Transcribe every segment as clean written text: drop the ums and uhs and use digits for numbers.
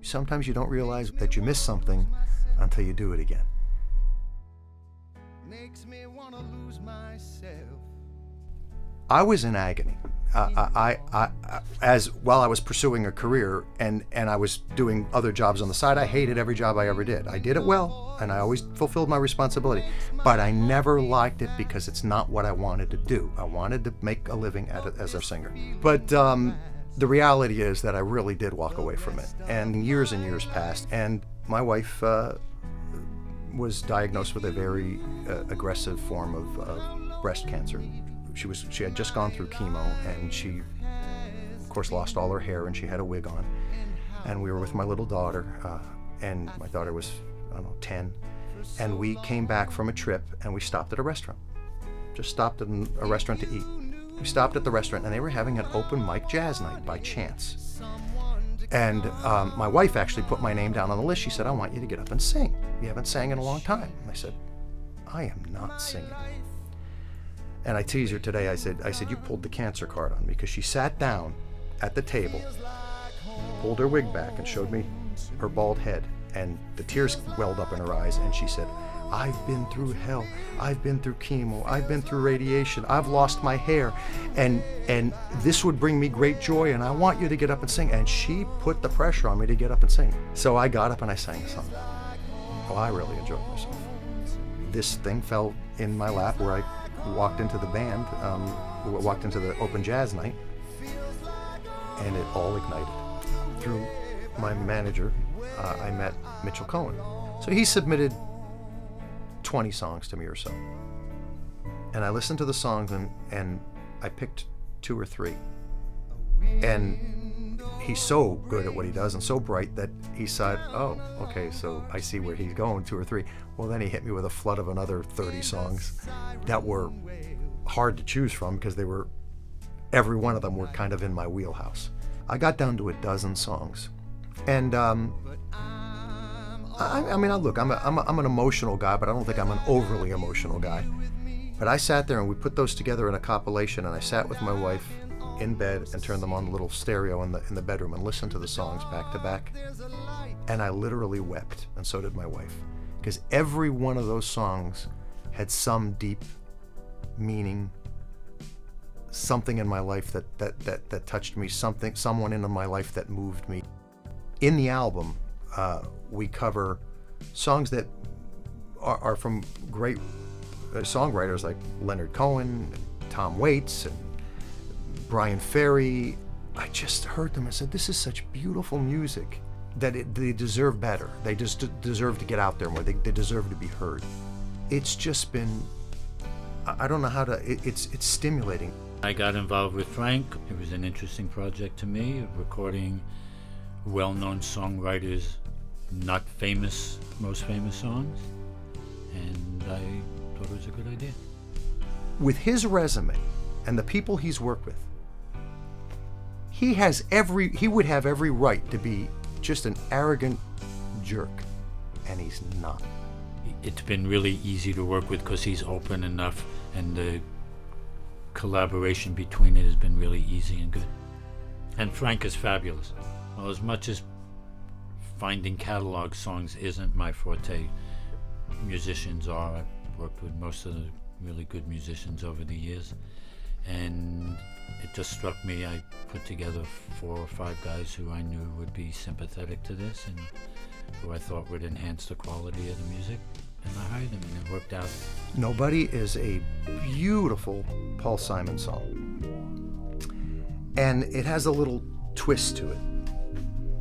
Sometimes you don't realize that you missed something until you do it again. Makes me want to lose myself. I was in agony. As while I was pursuing a career and I was doing other jobs on the side, I hated every job I ever did. I did it well, and I always fulfilled my responsibility, but I never liked it because it's not what I wanted to do. I wanted to make a living at it as a singer. But the reality is that I really did walk away from it, and years passed, and my wife was diagnosed with a very aggressive form of breast cancer. She had just gone through chemo, and she, of course, lost all her hair, and she had a wig on. And we were with my little daughter, and my daughter was, I don't know, 10. And we came back from a trip, and we stopped at a restaurant. Just stopped at a restaurant to eat. We stopped at the restaurant, and they were having an open mic jazz night by chance. And my wife actually put my name down on the list. She said, I want you to get up and sing. You haven't sang in a long time. And I said, I am not singing. And I teased her today. I said, you pulled the cancer card on me, because she sat down at the table, pulled her wig back, and showed me her bald head. And the tears welled up in her eyes, and she said, I've been through hell. I've been through chemo. I've been through radiation. I've lost my hair. And this would bring me great joy, and I want you to get up and sing. And she put the pressure on me to get up and sing. So I got up and I sang a song. Oh, I really enjoyed myself. This thing fell in my lap where I walked into the band, walked into the open jazz night, and it all ignited. Through my manager, I met Mitchell Cohen. So he submitted 20 songs to me or so. And I listened to the songs, and I picked 2 or 3. And he's so good at what he does and so bright that he said, oh, okay, so I see where he's going, 2 or 3. Well, then he hit me with a flood of another 30 songs that were hard to choose from, because every one of them were kind of in my wheelhouse. I got down to a dozen songs. And I mean, look, I'm an emotional guy, but I don't think I'm an overly emotional guy. But I sat there and we put those together in a compilation, and I sat with my wife in bed and turned them on the little stereo in the bedroom and listened to the songs back to back. And I literally wept, and so did my wife, because every one of those songs had some deep meaning, something in my life that touched me, someone in my life that moved me. In the album, we cover songs that are from great songwriters like Leonard Cohen, Tom Waits, and Brian Ferry. I just heard them and said, this is such beautiful music that they deserve better. They just deserve to get out there more. They deserve to be heard. It's just been, I don't know how to, it's stimulating. I got involved with Frank. It was an interesting project to me, recording well-known songwriters, not most famous songs, and I thought it was a good idea. With his resume and the people he's worked with, he would have every right to be just an arrogant jerk, and he's not. It's been really easy to work with because he's open enough, and the collaboration between it has been really easy and good. And Frank is fabulous. Well, as much as finding catalog songs isn't my forte, musicians are. I've worked with most of the really good musicians over the years, and it just struck me. I put together 4 or 5 guys who I knew would be sympathetic to this and who I thought would enhance the quality of the music, and I hired them, and it worked out. Nobody is a beautiful Paul Simon song, and it has a little twist to it.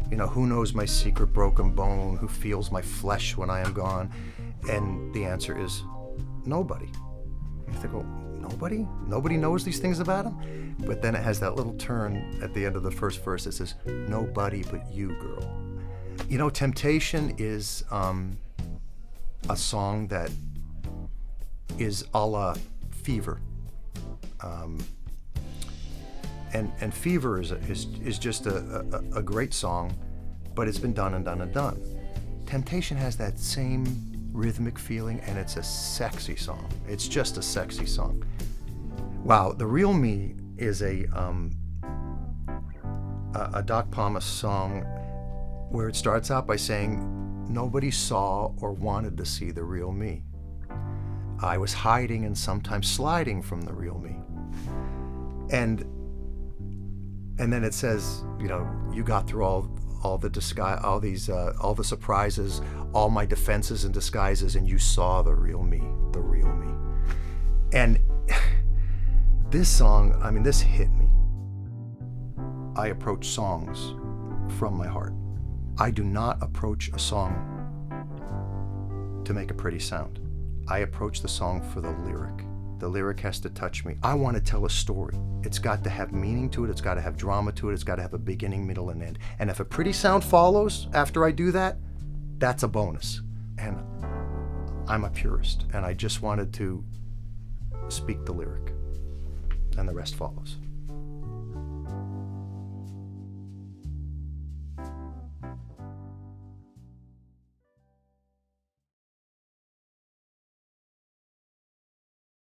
You know, who knows my secret broken bone? Who feels my flesh when I am gone? And the answer is nobody. You think, well, nobody? Nobody knows these things about him? But then it has that little turn at the end of the first verse that says, nobody but you, girl. You know, Temptation is a song that is a la Fever. And Fever is just a great song, but it's been done and done and done. Temptation has that same rhythmic feeling, and it's a sexy song. It's just a sexy song. Wow, The Real Me is a a Doc Pomus song where it starts out by saying, "Nobody saw or wanted to see the real me. I was hiding and sometimes sliding from the real me." And then it says, you know, you got through all the disguise, all the surprises, all my defenses and disguises, and you saw the real me, the real me. And this song, I mean, this hit me. I approach songs from my heart. I do not approach a song to make a pretty sound. I approach the song for the lyric. The lyric has to touch me. I want to tell a story. It's got to have meaning to it. It's got to have drama to it. It's got to have a beginning, middle, and end. And if a pretty sound follows after I do that, that's a bonus. And I'm a purist, and I just wanted to speak the lyric, and the rest follows.